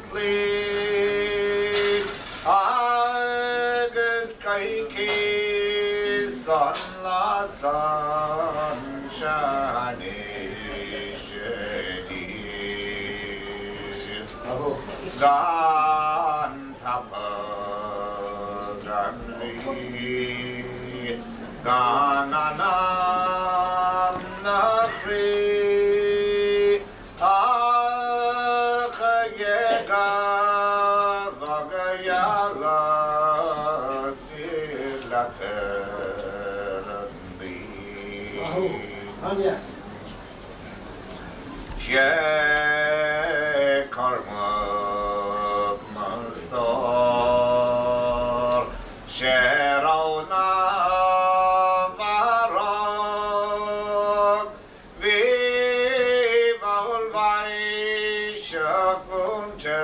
Fleadh, agus caiici son la sunshine gan tapa gan ri gan anam na free achayega vagayala silaterandi yes. karma mastar Sherona varag viva ulvai shakunte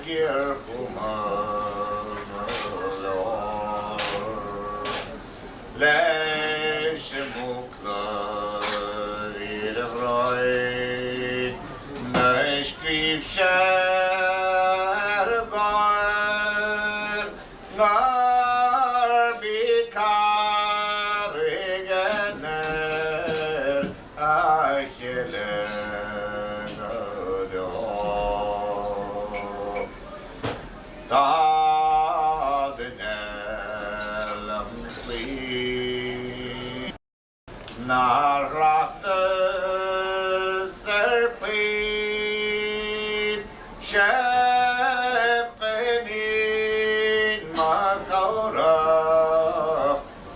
gir Leshmukla Idroy Nashkrif Shargar Narbikar Egener Achelenado Dadenelam Fleadh Narata Serpin Shepenin Makaura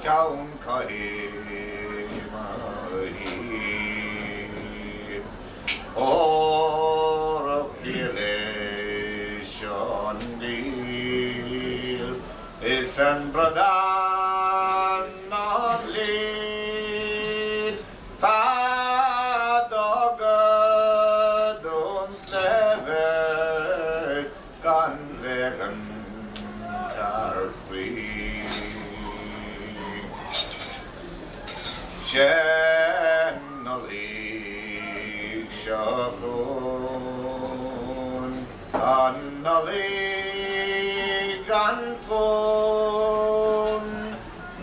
Kaun Kahimahi Or Filishon Gil Isen Bradan Nodlin Fadogadun Tever Ganvegan Carfree Shenali Shafun Annali Ganfun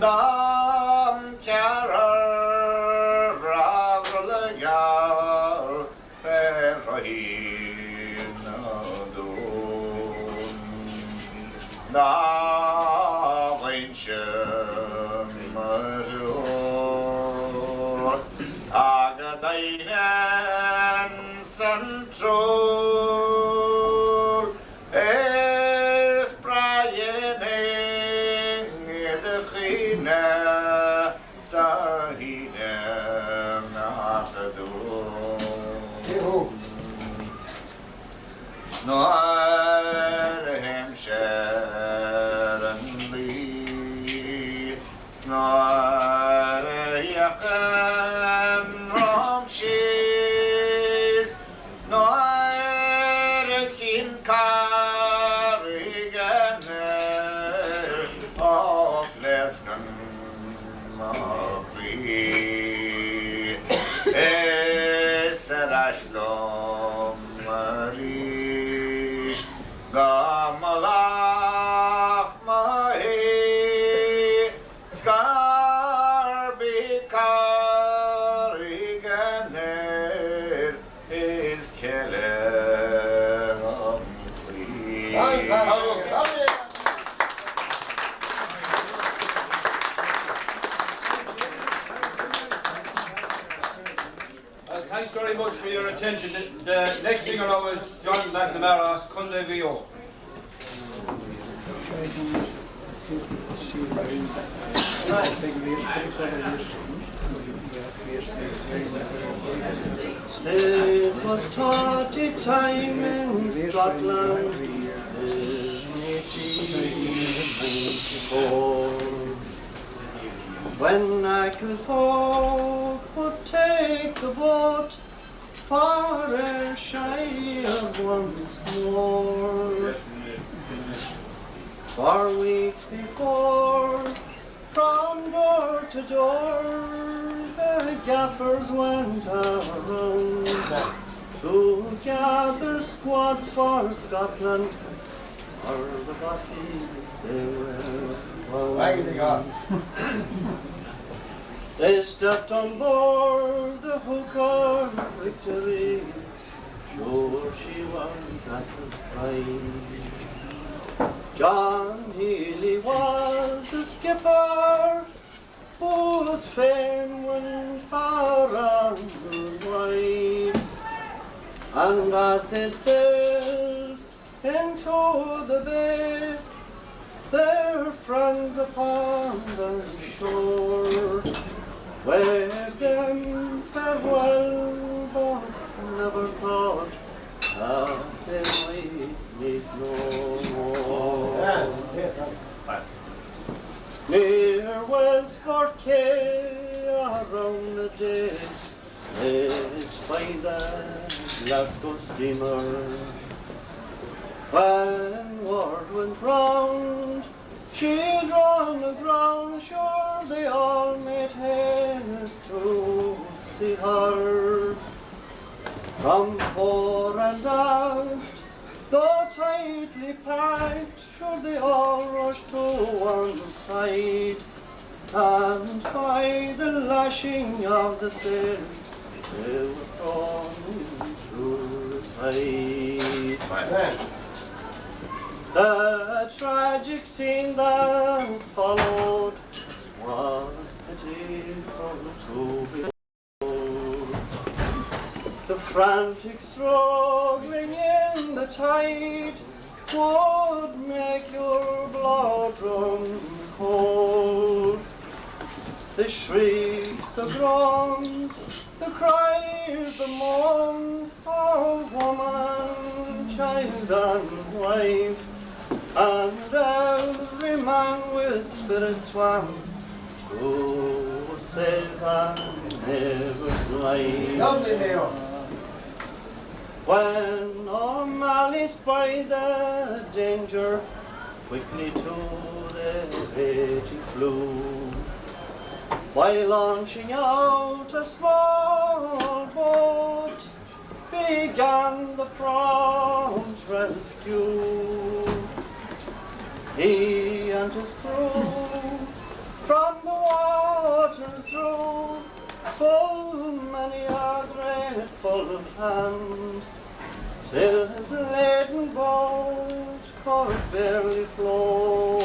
Nam Karar Ravalagal Ferrahin Adun Navinshem Marur Agadainen Centrur Esprayening Edechina Sahinem Nachadun Noirhem Sharon Lee Noirhem Romshis Noirkin Kariganer of Leskan Mafri Eserashlom Marish Gamalach Mahi Skarbikariganer is Kelem Thanks very much for your attention. The next singer now is John McNamara's Cunde Vio. It was 30 time in Scotland, when Michael folk would take the boat for Ayrshire once more. For weeks before, from door to door, the gaffers went around to gather squads for Scotland, or the bodies they were found. They stepped on board the Hook of Victory, sure she was at the pride. John Healy was the skipper, whose fame went far and wide. And as they sailed into the bay, their friends upon the shore waved them farewell, but never thought that they might meet no more. Near Westport Quay, around the day, they spied a Glasgow steamer. When word went round, she'd run aground, sure they all made haste to see her. From fore and aft, though tightly packed, sure they all rushed to one side, and by the lashing of the sails, they were thrown into the tide. The tragic scene that followed was pitiful to behold. The frantic struggling in the tide would make your blood run cold. The shrieks, the groans, the cries, the moans of woman, child and wife, and every man with spirit swam to save a neighbour's life. When O'Malley spied the danger, quickly to the raging flew. By launching out a small boat, began the prompt rescue. He and his crew from the waters drew full many a grateful hand, till his laden boat could barely float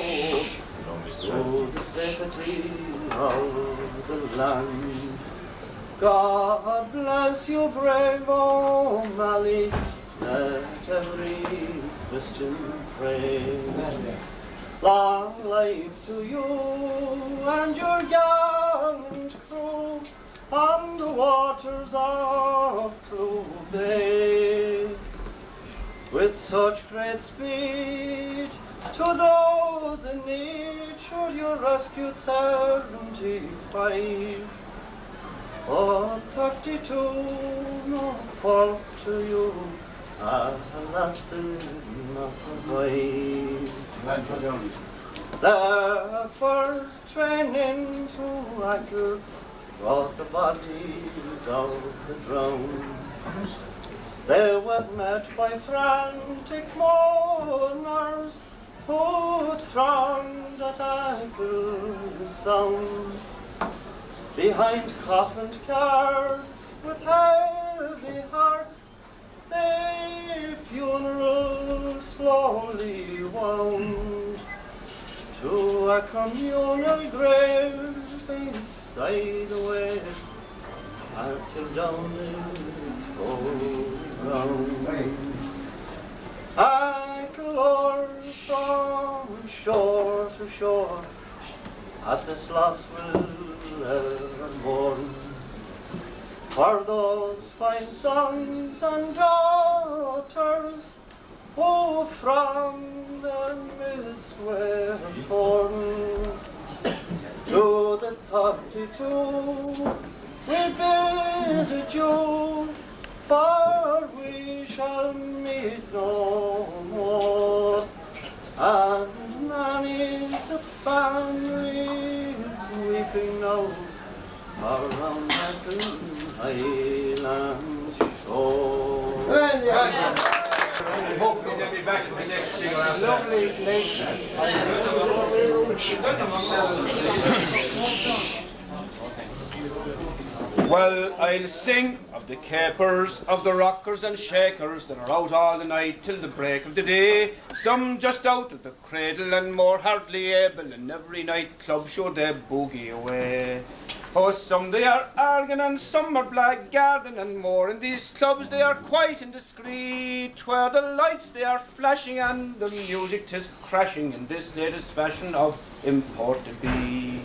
through the safety of the land. God bless you, brave O'Malley, let every Christian pray. Long life to you and your gallant crew on the waters of True Bay. With such great speed to those in need, should you rescued 75. For 32, no fault to you, at last did not survive. The first train into Achill brought the bodies of the drowned. They were met by frantic mourners who thronged at Achill's sound. Behind coffined carts with heavy hearts, their funeral slowly wound to a communal grave beside the way, Achill down its holy ground. Achill o'er from shore to shore, at this loss will ever mourn, for those fine sons and daughters who from their midst were torn. To the 32 we bid adieu, for we shall meet no more, and family weeping now around that island shore. Hopefully they'll be back at the next singer after that. Lovely nation. Well, I'll sing of the capers, of the rockers and shakers that are out all the night till the break of the day. Some just out of the cradle and more hardly able, and every night club show they boogie away. Oh, some they are argan and some are blackguarding, and more in these clubs they are quite indiscreet, where the lights they are flashing and the music 'tis crashing in this latest fashion of imported beat.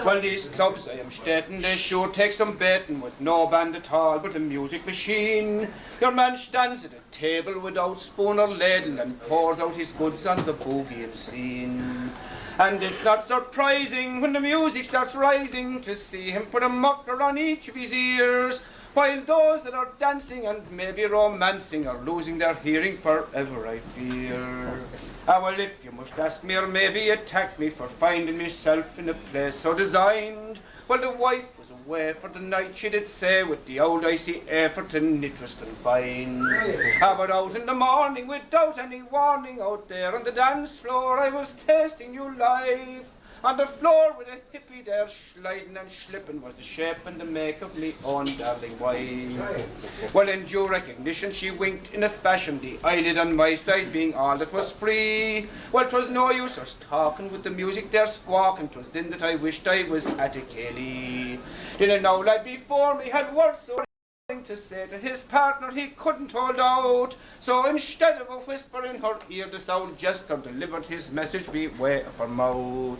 Well, these clubs, I am stating, they sure take some baiting with no band at all but a music machine. Your man stands at a table without spoon or ladle and pours out his goods on the boogieing scene. And it's not surprising when the music starts rising to see him put a muffler on each of his ears, while those that are dancing and maybe romancing are losing their hearing forever, I fear. Ah, well, if you must ask me, or maybe attack me for finding myself in a place so designed, well, the wife was away for the night, she did say, with the old icy effort, and it was confined. Ah, but out in the morning, without any warning, out there on the dance floor, I was tasting new life. On the floor with a hippie there, sliding and slipping, was the shape and the make of me own darling wife. Well, in due recognition, she winked in a fashion, the eyelid on my side being all that was free. Well, 'twas no use us talking with the music there squawking, 'twas then that I wished I was at a Kelly. Then an old lad before me had words so to say to his partner he couldn't hold out, so instead of a whisper in her ear, this old jester delivered his message by way of her mouth.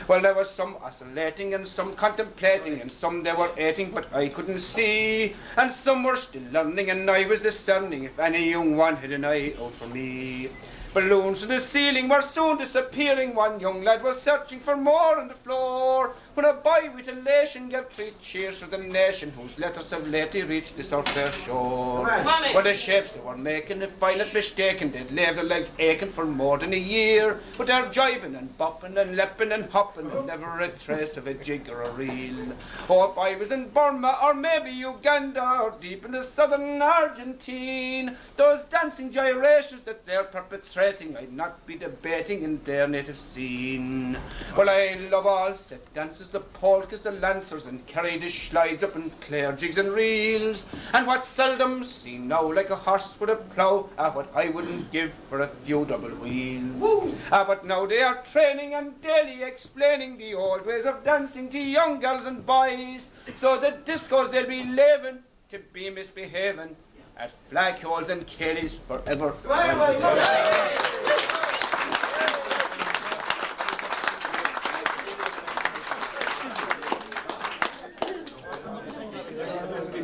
Well, there was some oscillating and some contemplating, and some they were eating but I couldn't see, and some were still learning, and I was discerning if any young one had an eye out for me. Balloons to the ceiling were soon disappearing, one young lad was searching for more on the floor, when a boy with elation gave 3 cheers for the nation whose letters have lately reached this our fair shore. Well, the shapes they were making, if I'm not mistaken, they'd leave their legs aching for more than a year, but they're jiving and bopping and lepping and hopping, and never a trace of a jig or a reel. Oh, if I was in Burma or maybe Uganda or deep in the southern Argentine, those dancing gyrations that they're perpetrating, I'd not be debating in their native scene. Well, I love all set dances, the polkas, the lancers, and carry the slides up in clear jigs and reels, and what's seldom seen now like a horse with a plough, what I wouldn't give for a few double wheels. But now they are training and daily explaining the old ways of dancing to young girls and boys, so the discos they'll be leaving to be misbehaving at flagholes and Kellys forever.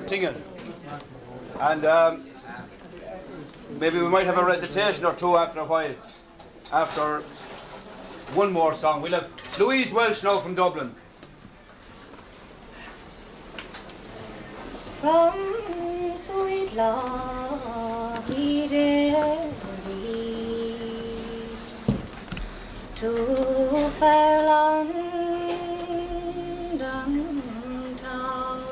Singing. And maybe we might have a recitation or two after a while. After one more song. We'll have Louise Welsh now from Dublin. From sweet lovely Derry to fair London town,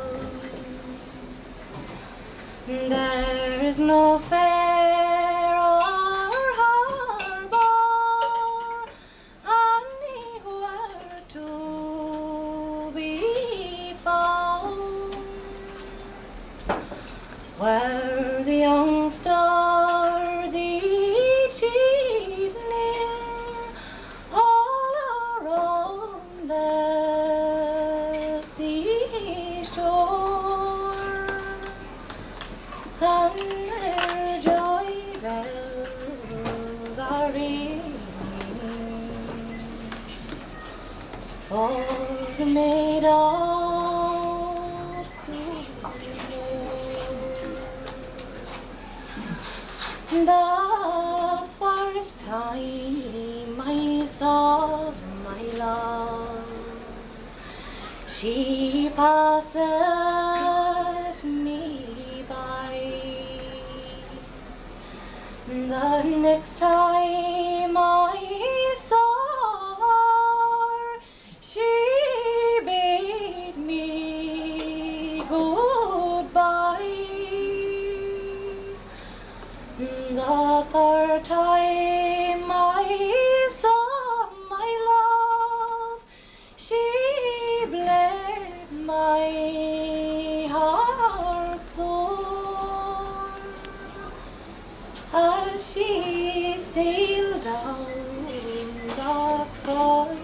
there's no fair or harbour anywhere to be found, where the young stars each evening all around the seashore, and their joy bells are ringing for the maid of Clonmel. The first time I saw my love, she passed me by. The next time I saw her, my heart sore as she sailed down the foyle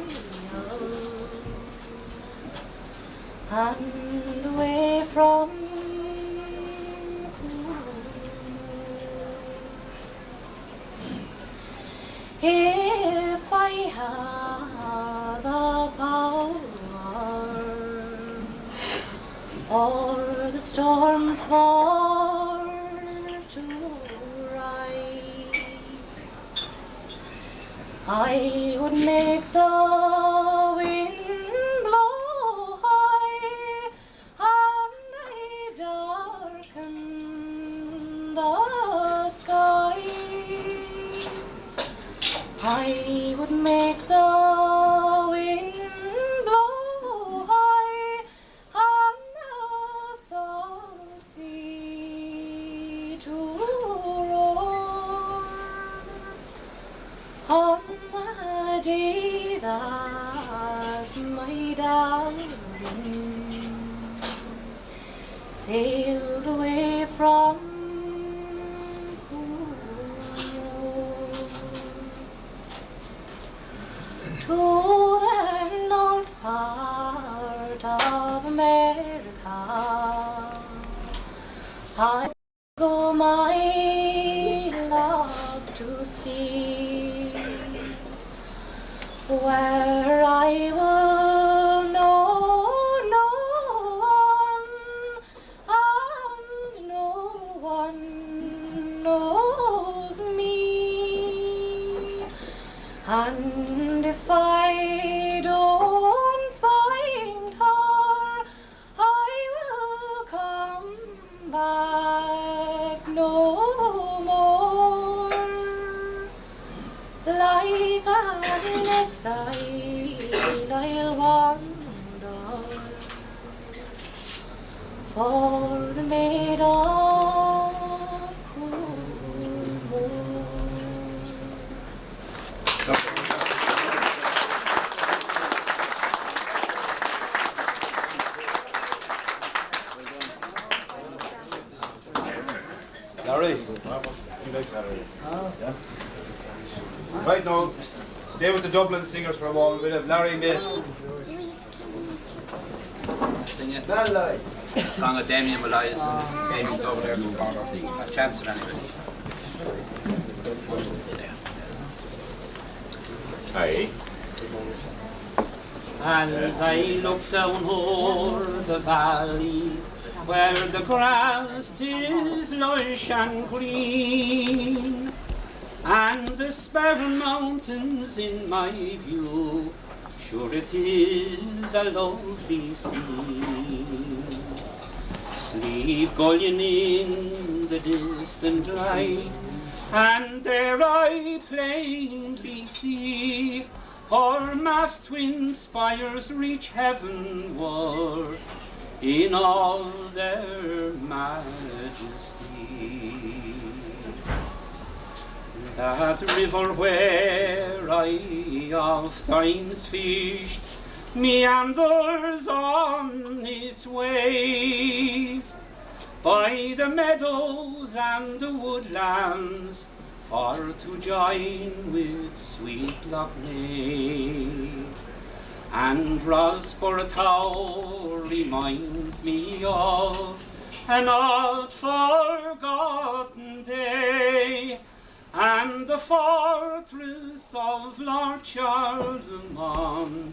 and away from if I had the power or the storms for to ride, I would make the wind blow high and I darken the sky. I would make the wind blow high and the salt sea to roar on the day that my darling sailed away from to the north part of America. I go my love to see, where I will know no one, and no one knows me. And if I don't find her, I will come back no more. Like an exile, I'll wander for the maid of Clonmel. Larry. Right now, stay with the Dublin singers for a moment. We'll have Larry Miss. Sing it. A song of Damien Malloy's. Damien over there. A chance of anyway. Aye. As I look down o'er the valley, where the grass is lush and green, and the Sparrow Mountains in my view, sure it is a lovely scene. Sleep gullion in the distant light, and there I plainly see our mast twin spires reach heavenward in all their majesty. That river where I oft times fished meanders on its ways by the meadows and the woodlands, for to join with sweet Loch Ness. And Rossborough reminds me of an old forgotten day, and the fortress of Lord Charlemont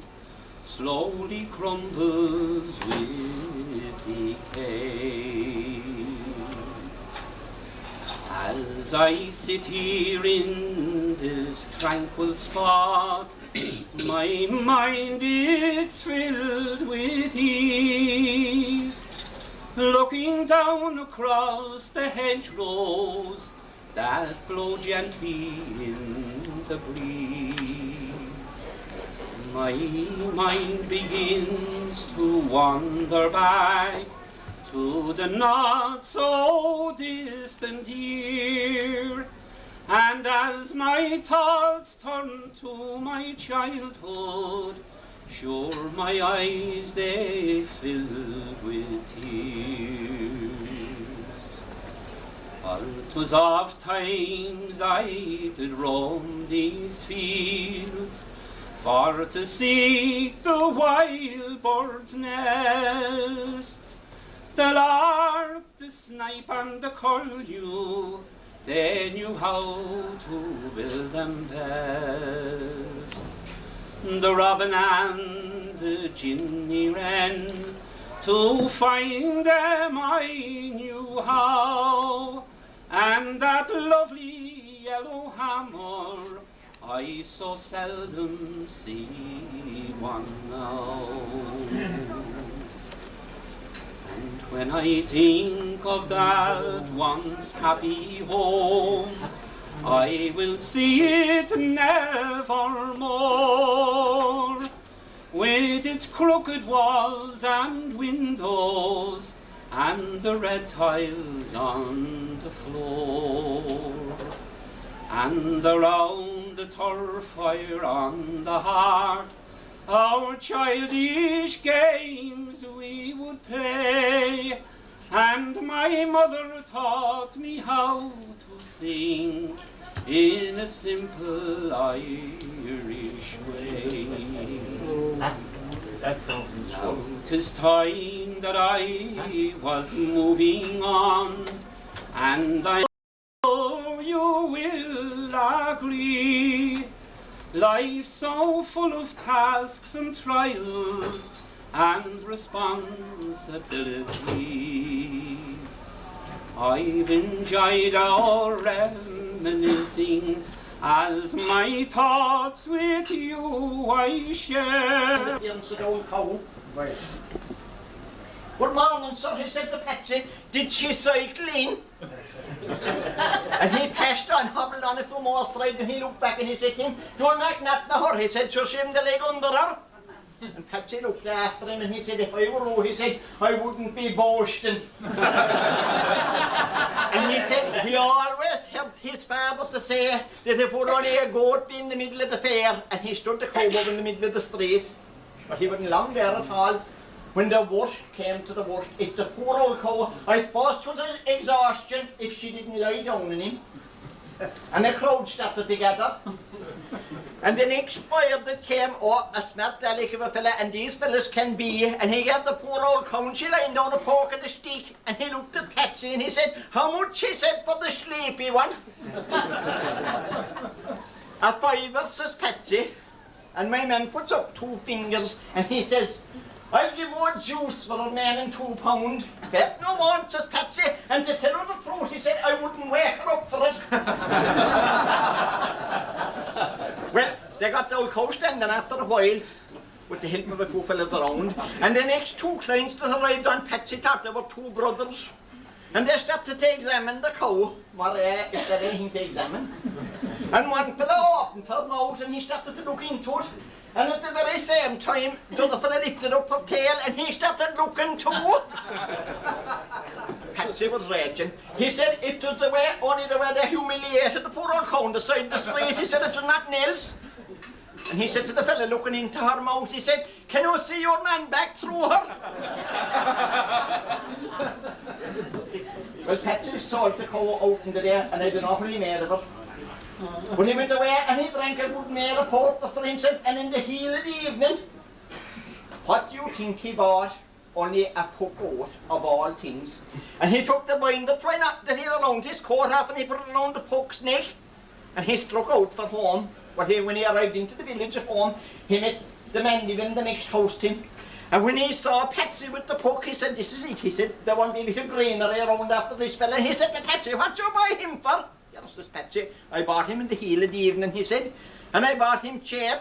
slowly crumbles with decay. As I sit here in this tranquil spot, my mind is filled with ease, looking down across the hedgerows that blow gently in the breeze. My mind begins to wander back to the not so distant year, and as my thoughts turn to my childhood, Sure my eyes they filled with tears. For 'twas oft times I did roam these fields, for to seek the wild birds' nests. The lark, the snipe and the curlew, they knew how to build them best. The robin and the ginny wren, to find them I knew how, and that lovely yellow hammer I so seldom see one now. And when I think of that once happy home, I will see it nevermore, with its crooked walls and windows and the red tiles on the floor, and around the turf fire on the hearth our childish games we would play, and my mother taught me how to sing in a simple Irish way. Now 'tis time that I was moving on, and I know you will agree, life's so full of tasks and trials and responsibilities. I've enjoyed our reminiscing as my thoughts with you I share. Right. Good morning, sir, he said to Patsy. Did she cycle in? And he passed on, hobbled on a few more strides, and he looked back and he said to him, "You'll make not the her," he said, "so shame the leg under her." And Patsy looked after him and he said, "If I were you," he said, "I wouldn't be boasting." And he said he always heard his father to say that if would only a goat be in the middle of the fair, and he stood the cowboy in the middle of the street, but he wasn't long there at all. When the worst came to the worst, if the poor old cow, I suppose 'twas exhaustion if she didn't lie down on him. And the crowd started together. And the next buyer that came, oh, a smart aleck of a fella, and these fellas can be, and he gave the poor old cow, and she lying down a poke of the stick, and he looked at Patsy and he said, "How much?" he said, "for the sleepy one?" "A fiver," says Patsy. And my man puts up 2 fingers and he says, "I'll give more juice for a man in £2. "Bet no more," says Patsy. And to tell her the truth, he said, "I wouldn't wake her up for it." Well, they got the old cow standing after a while, with the help of a few fellas around. And the next 2 clients that arrived on Patsy thought they were 2 brothers. And they started to examine the cow. Is there anything to examine? And one fellow opened her mouth and he started to look into it. And at the very same time, the other fellow lifted up her tail and he started looking too. Patsy was raging. He said it was the way, only the way they humiliated the poor old cow on the side of the street. He said it was nothing else. And he said to the fellow looking into her mouth, he said, "Can you see your man back through her?" Well, Patsy sold the cow out in the air, and I don't know what he made of her. But he went away and he drank a good meal of porter for himself, and in the heel of the evening, what do you think he bought? Only a puck oat, of all things. And he took the binder twine up that he had around his coat half, and he put it around the puck's neck, and he struck out for home. Well, when he arrived into the village at home, he met the man living in the next house to him. And when he saw Patsy with the puck, he said, "This is it," he said, "there won't be a bit of greenery around after this fella." And he said to Patsy, "What you buy him for?" "Yes," says Patsy, "I bought him in the heel of the evening," he said, "and I bought him cheap.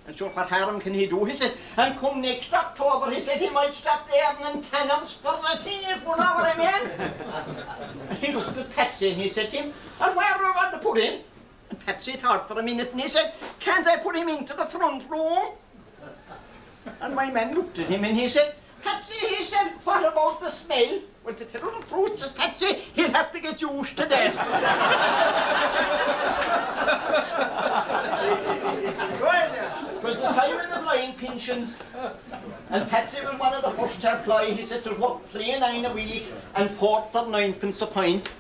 And so what harm can he do?" he said, "and come next October," he said, "he might start earning tanners for the tea, if you know what I mean." He looked at Patsy and he said to him, "And where do you want to put him?" And Patsy thought for a minute and he said, "Can't I put him into the front room?" And my man looked at him and he said, "Patsy," he said, "what about the smell?" "Well, to tell you the truth," says Patsy, "he'll have to get used to that." Go ahead there. 'Twas the time of the blind pensions, and Patsy was one of the first to apply. He said to work 3.9 a week and porter 9p a pint.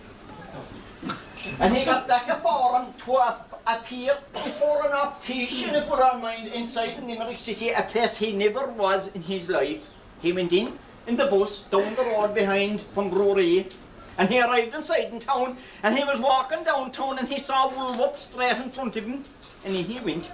And he got back a forum to appear before an optician, if we're on mind, inside the Limerick City, a place he never was in his life. He went in the bus, down the road behind from Brewery, and he arrived inside in town, and he was walking downtown, and he saw Wolf up straight in front of him, and in he went.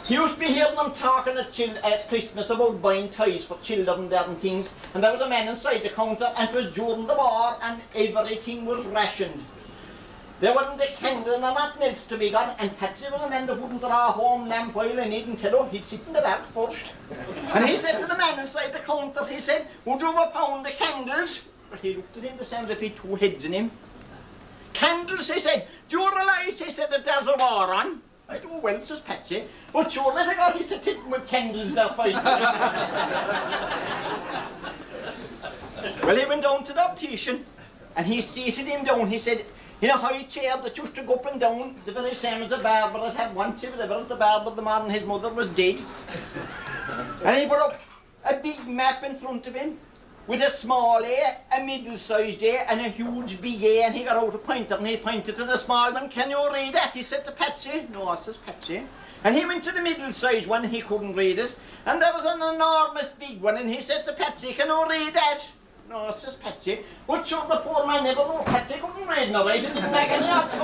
He used to be hearing them talking at Christmas about buying toys for children and things, and there was a man inside the counter, and it was during the war, and everything was rationed. There wasn't a candle and nothing else to be got, and Patsy was a man that wouldn't draw home lamp oil and eat until he'd sit in the dark first. And he said to the man inside the counter, he said, "Would you have a pound of candles?" But he looked at him the same as if he had two heads in him. "Candles," he said. "Do you realise," he said, "that there's a war on?" I do, "Well," says Patsy, "but surely they got," he said, "hitting with candles they're fighting." Well, he went down to the optician, and he seated him down. He said, in a high chair that used to go up and down, the very same as the barber had had once. He was ever at the barber the man and his mother was dead. And he put up a big map in front of him, with a small A, a middle-sized A, and a huge big A, and he got out a pointer and he pointed to the small one. "Can you read that?" He said to Patsy. "No," says Patsy. And he went to the middle-sized one, he couldn't read it. And there was an enormous big one, and he said to Patsy, "Can you read that?" "No," says Patsy. But sure, the poor man never knew. Patsy couldn't read no right, it didn't make any odds.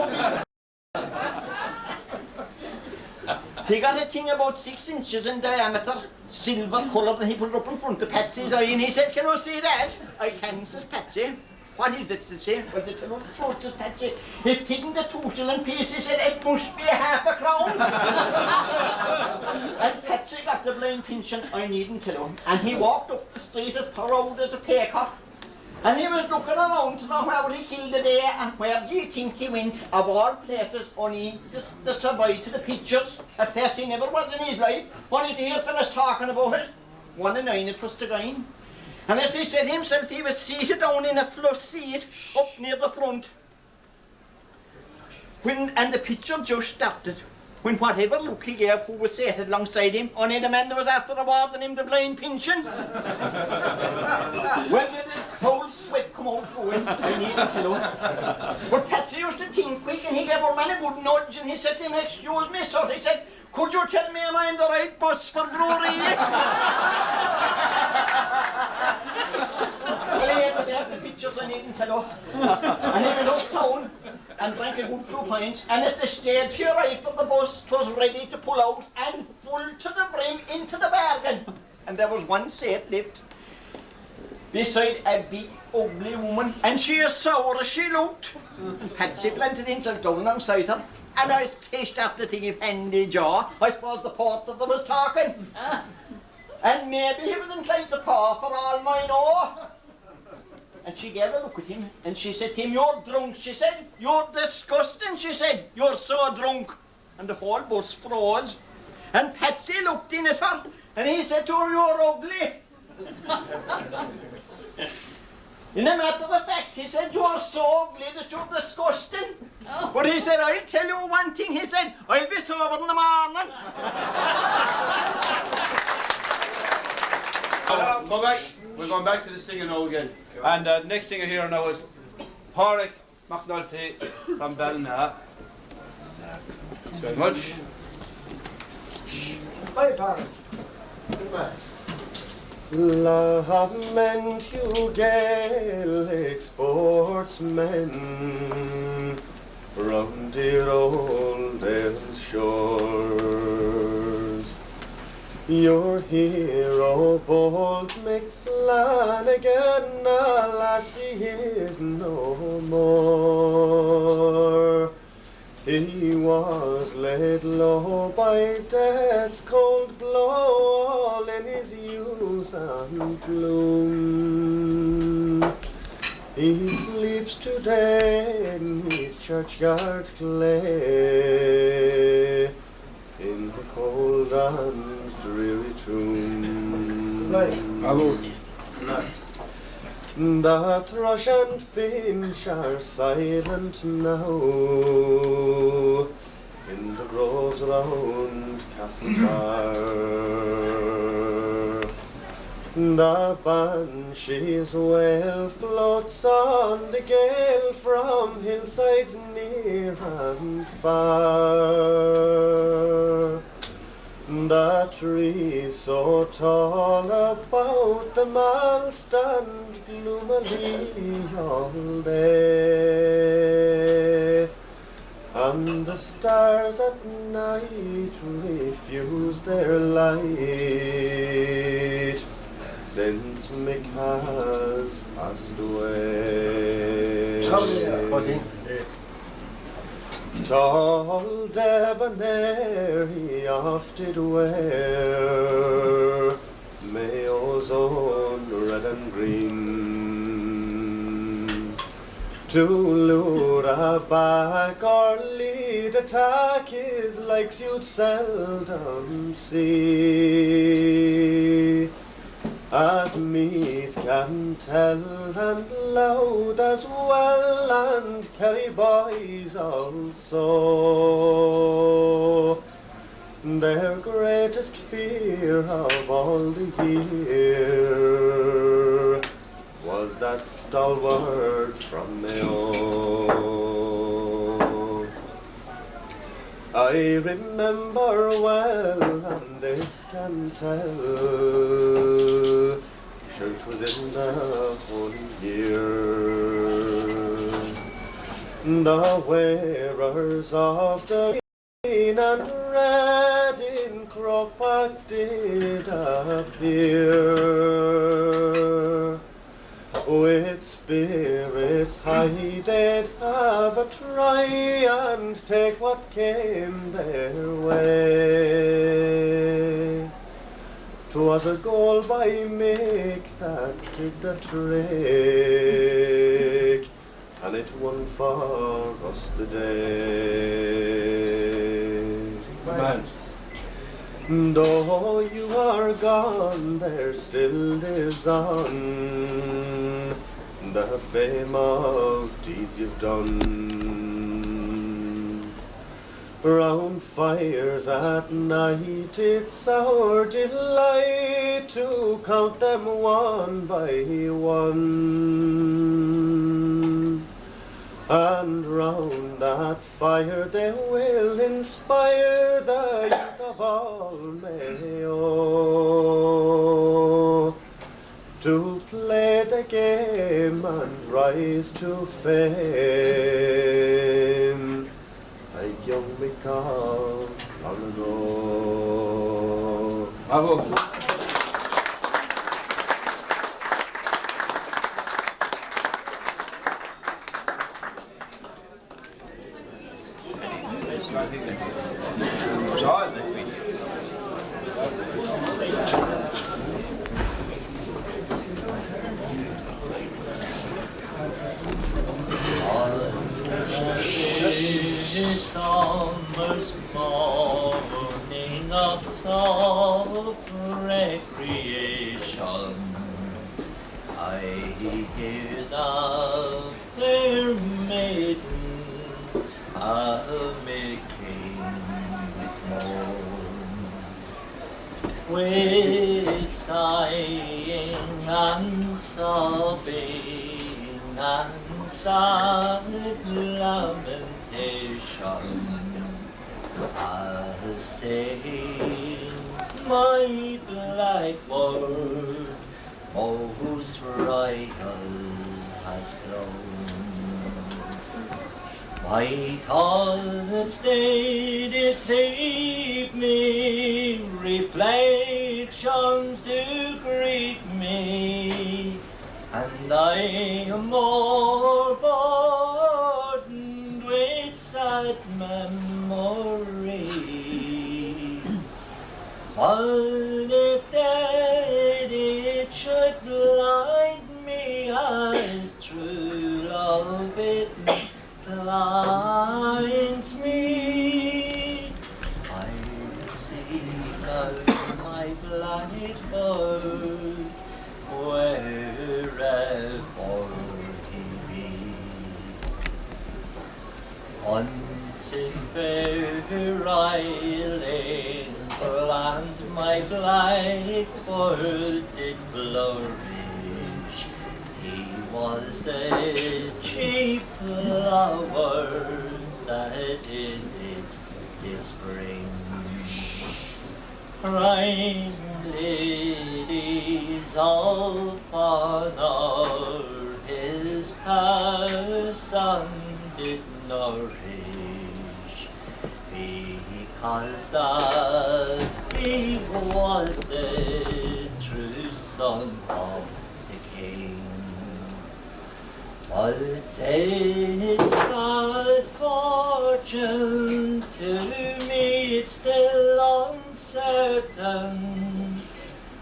He got a thing about 6 inches in diameter, silver coloured, and he put it up in front of Patsy's eye, and he said, "Can you see that?" "I can," says Patsy. "What is it?" says he. "Well, to tell you the truth," says Patsy, "if taking the 2 shilling piece," he said, "it must be a half a crown." And Patsy got the blind pension, I needn't tell him. And he walked up the street as proud as a peacock. And he was looking around to know where he killed the day, and where do you think he went? Of all places, only the survey to the pictures, a place he never was in his life, only to hear fellas talking about it. 1.9 it was to gain. And as he said himself, he was seated down in a flush seat up near the front. And the picture just started. When whatever look he gave who was seated alongside him, only the man that was after awarding him the blind pension. Well, did the cold sweat come out through him, I needn't tell him. But Patsy used to think quick, and he gave our man a good nudge, and he said to him, "Excuse me, sir," he said, "could you tell me am I in the right bus for Brewery?" Well, he had the pictures, I needn't tell him. And he went uptown and drank a good few pints, and at the stage he arrived for the bus, 'twas ready to pull out, and full to the brim into the bargain. And there was one seat left, beside a big ugly woman, and she as sour as she looked. And Patsy planted himself down alongside her, and I started to think of handy jaw. I suppose the porter that was talking. And maybe he was inclined to paw for all I know. And she gave a look at him, and she said to him, "You're drunk," she said. "You're disgusting," she said. "You're so drunk." And the whole bus froze. And Patsy looked in at her, and he said to her, "You're ugly." In a matter of fact, he said, "You're so ugly that you're disgusting." Oh. But he said, "I'll tell you one thing," he said, "I'll be sober in the morning." Go back. We're going back to the singing now again. And the next singer here now is Pádraig McNulty from Ballina. Thanks very much. Bye, Paris. Goodbye. Lament you Gaelic sportsmen from dear old El's shores. Your hero, bold McFlanagan, alas, he is no more. He was laid low by death's cold blow, all in his youth and bloom. He sleeps today in his churchyard clay, in the cold and dreary tomb. The thrush and finch are silent now, in the groves round Castlebar. The banshee's wail floats on the gale from hillsides near and far. The trees so tall about them all stand gloomily all day, and the stars at night refuse their light, since Mick has passed away. Tall debonair he oft did wear, Mayo's own red and green, to lure a back or lead attack his likes you'd seldom see. As Meath can tell and loud as well, and Kerry boys also, their greatest fear of all the year was that stalwart from Mayo. I remember well, and this can tell, sure 'twas in the holy year. The wearers of the green and red in Croke Park did appear. With spirits high they'd have a try and take what came their way. 'Twas a goal by Mick that did the trick, and it won for us the day. Man. Though you are gone, there still lives on the fame of deeds you've done. Round fires at night, it's our delight to count them one by one. And round that fire they will inspire the youth of all Mayo to play the game and rise to fame, like young McCall long ago. Bravo. Summer's morning of soft recreation, I hear the fair maiden a-making moan, with sighing and sobbing and sad lamentation, I'll say my blackbird most royal has flown. My thoughts they deceive me, reflections do greet me, and I am more burdened with sad memories. What if death it should blind me as true love it blinds me? I'll seek out my blackbird wherever he be. Once in fair my blackbird did flourish. He was the chief flower that in it did spring. Crying ladies all honor his person did nourish, because that he was the true son of the king. But this sad fortune to me it's still uncertain,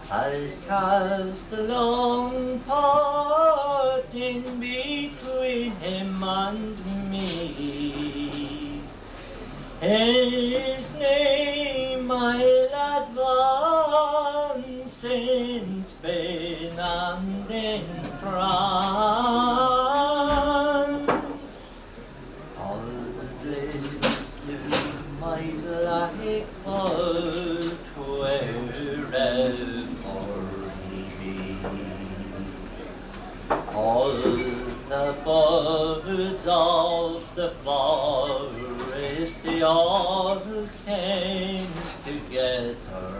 has cast a long parting between him and me. His name, my lad, once in Spain and in France. All bliss to my blackbird wherever he be. All the birds of the forest, they all came together.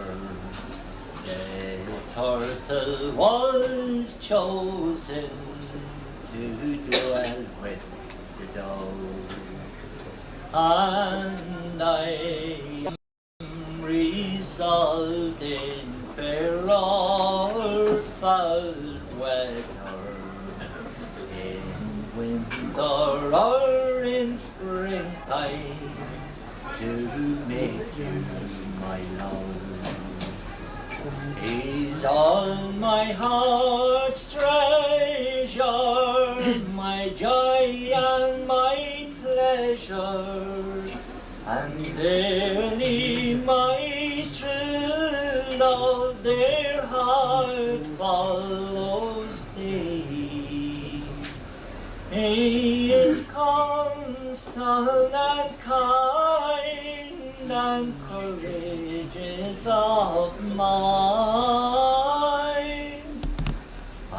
The turtle was chosen to dwell with the dove, and I am resolved in fair or foul weather, in winter or in springtime, to make you my love. He's all my heart's treasure, my joy and my pleasure, and dearly my true love, their heart follows thee. He is constant and kind and courageous of mind. I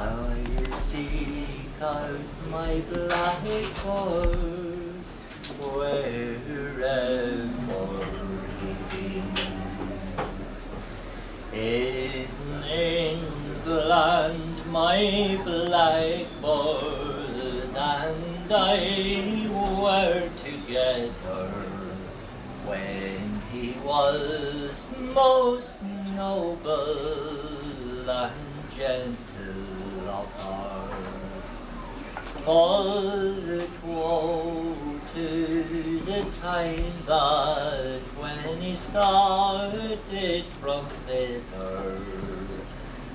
seek out my blackbird wherever he be. In England my blackbird and I were together when he was most noble and gentle of heart. But woe to the time that when he started from thither,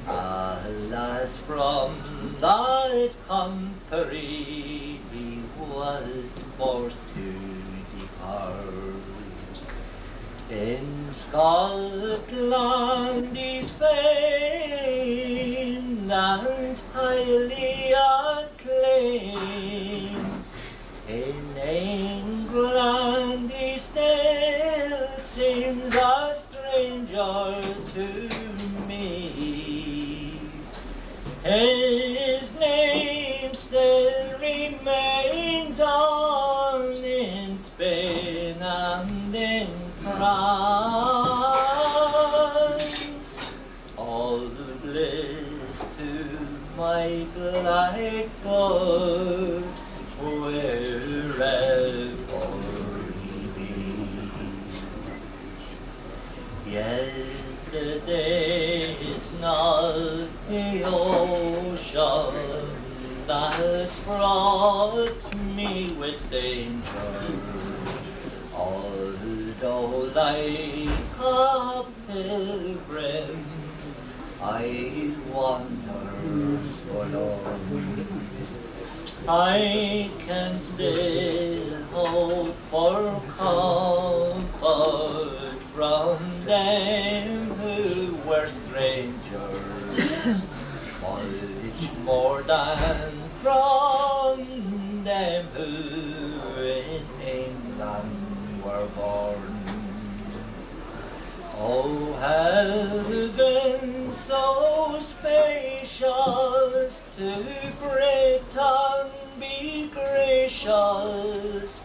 alas, from that country he was forced to depart. In Scotland he's famed and highly acclaimed. In England he still seems a stranger to me. His name still remains on in Spain and in France. All bliss to my blackbird wherever he be. Yesterday is not the ocean that brought me with danger, although like a pilgrim I wander forlorn. I can still hope for comfort from them who were strangers, much more than from them who in England were born. Oh, heaven so spacious, to Britain be gracious,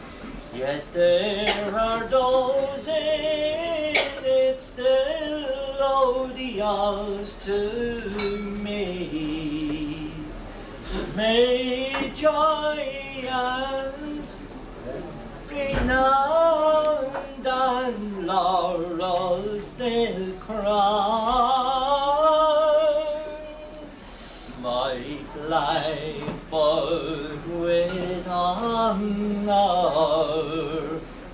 yet there are those in it still odious to me. May joy and renowned and laurel still crown my life, but with honor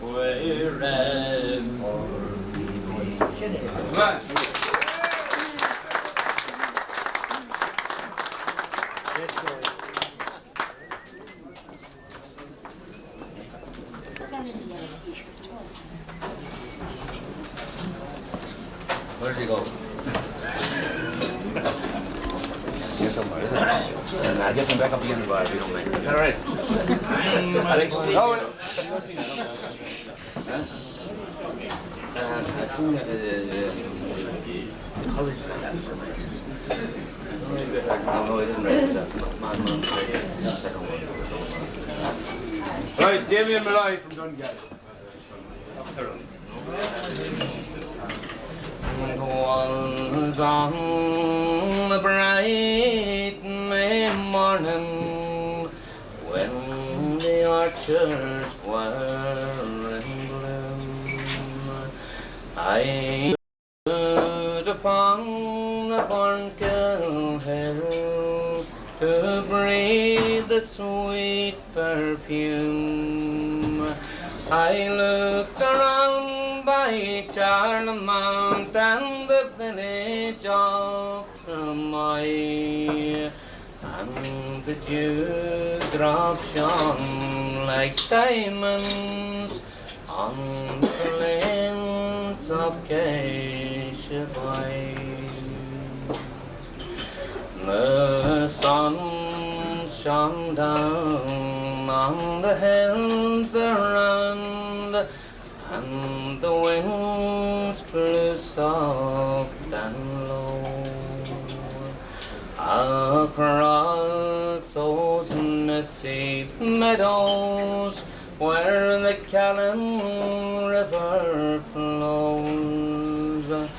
wherever we may. Where does he go? Get somewhere, isn't it? Nah, get him back up again, but we don't make it. Is that all right? Alex? Oh, I think college like that for me. No, it isn't right. Right, Damien Malloy from Donegal. Was on the bright May morning when the orchards were in bloom, I stood upon the Barnkill hill to breathe the sweet perfume. I looked around by Charlemont and the village of Moy, and the dewdrops shone like diamonds on the lanes of Cashboy. The sun shone down on the hills around, and the winds blew soft and low across those misty meadows where the Callan River flows.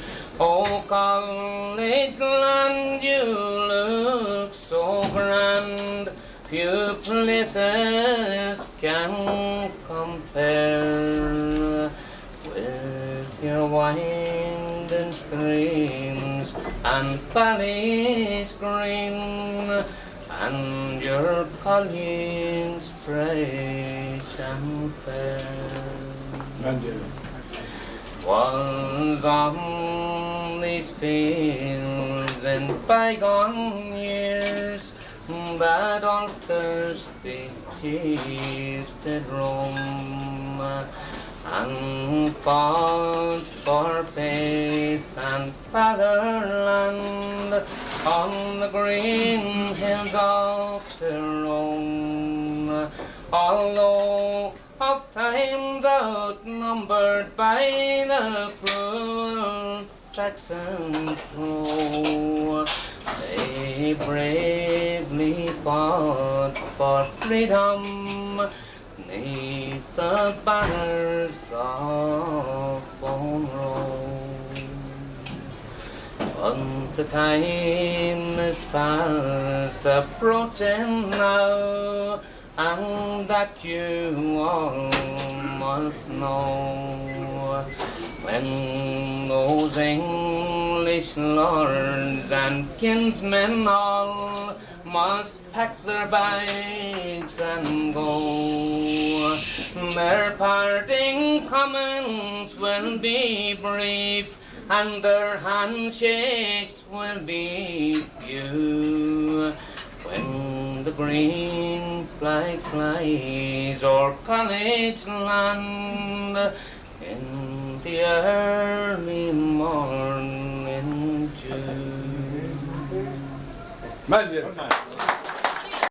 Oh, college land, you look so grand, few places can compare with your winding streams and valleys green, and your colleagues fresh and fair. Was on these fields in bygone years that Ulster's big chiefs did roam, and fought for faith and fatherland on the green hills of Tyrone. Although of times outnumbered by the cruel Saxon foe, they bravely fought for freedom 'neath the banners of Bone Row. But the time is fast approaching now, and that you all must know, when those English lords and kinsmen all must pack their bags and go. Their parting comments will be brief, and their handshakes will be few. When the green flag flies o'er college land in the early morning June. Magic.